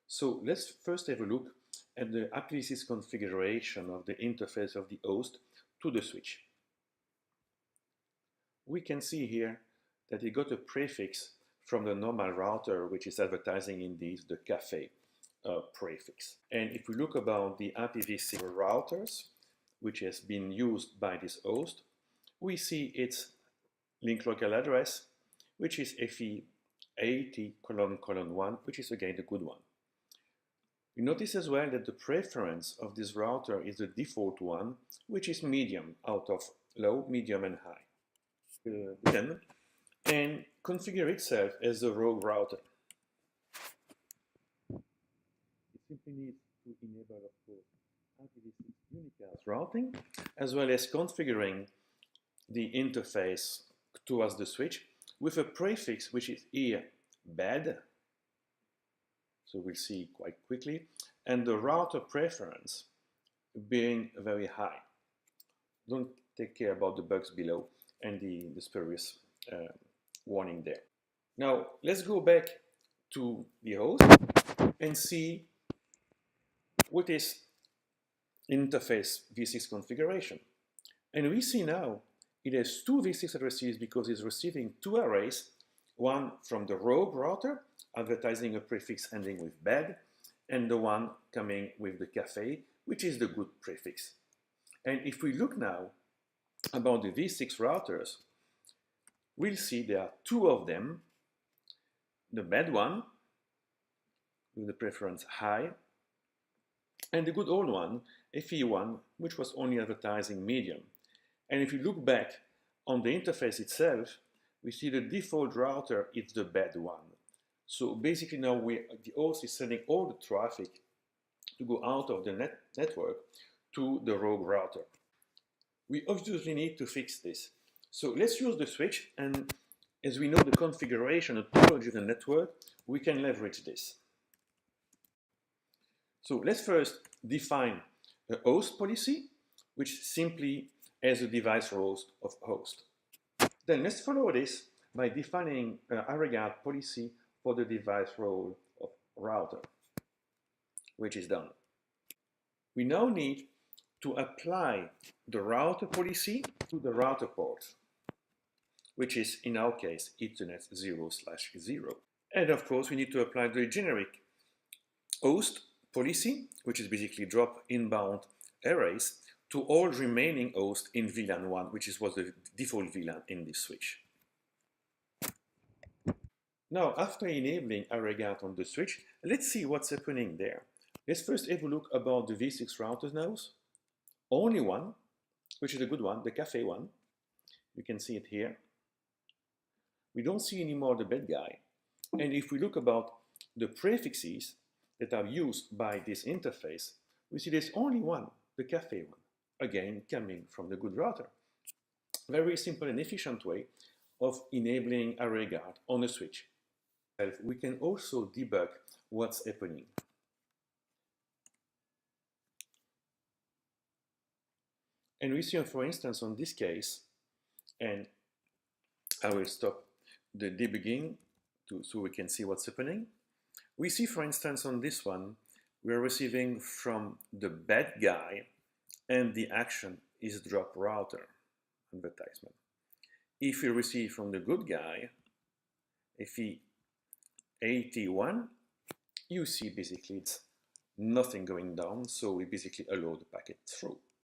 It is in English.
So let's first have a look at the IPv6 configuration of the interface of the host to the switch. We can see here that it got a prefix from the normal router, which is advertising indeed the cafe prefix. And if we look about the IPv6 routers, which has been used by this host, we see its link local address, which is FE80::1, which is again the good one. You notice as well that the preference of this router is the default one, which is medium out of low, medium, and high. And configure itself as a rogue router. It simply needs to enable, of course, IPv6 unicast routing, as well as configuring the interface towards the switch with a prefix which is here bad, so we'll see quite quickly, and the router preference being very high. Don't take care about the bugs below and the spurious warning there. Now let's go back to the host and see what is interface v6 configuration. And we see now it has two v6 addresses because it's receiving two arrays, one from the rogue router advertising a prefix ending with bad, and the one coming with the cafe, which is the good prefix. And if we look now about the v6 routers, we'll see there are two of them, the bad one with the preference high, and the good old one, FE1, which was only advertising medium. And if you look back on the interface itself, we see the default router is the bad one. So basically now the host is sending all the traffic to go out of the network to the rogue router. We obviously need to fix this. So let's use the switch, and as we know the configuration and topology of the network, we can leverage this. So let's first define a host policy, which simply has a device role of host. Then let's follow this by defining an ArrayGuard policy for the device role of router, which is done. We now need to apply the router policy to the router port, which is in our case Ethernet 0/0. And of course we need to apply the generic host policy, which is basically drop inbound arrays to all remaining hosts in VLAN 1, which was the default VLAN in this switch. Now, after enabling ArrayGuard on the switch, let's see what's happening there. Let's first have a look about the v6 routers nodes. Only one, which is a good one, the cafe one. You can see it here. We don't see anymore the bad guy. And if we look about the prefixes that are used by this interface, we see there's only one, the cafe one, again coming from the good router. Very simple and efficient way of enabling ArrayGuard on a switch. We can also debug what's happening. And we see, for instance, on this case, and I will stop the debugging so we can see what's happening. We see, for instance, on this one, we're receiving from the bad guy, and the action is drop router advertisement. If we receive from the good guy, FE81, you see basically it's nothing going down, so we basically allow the packet through.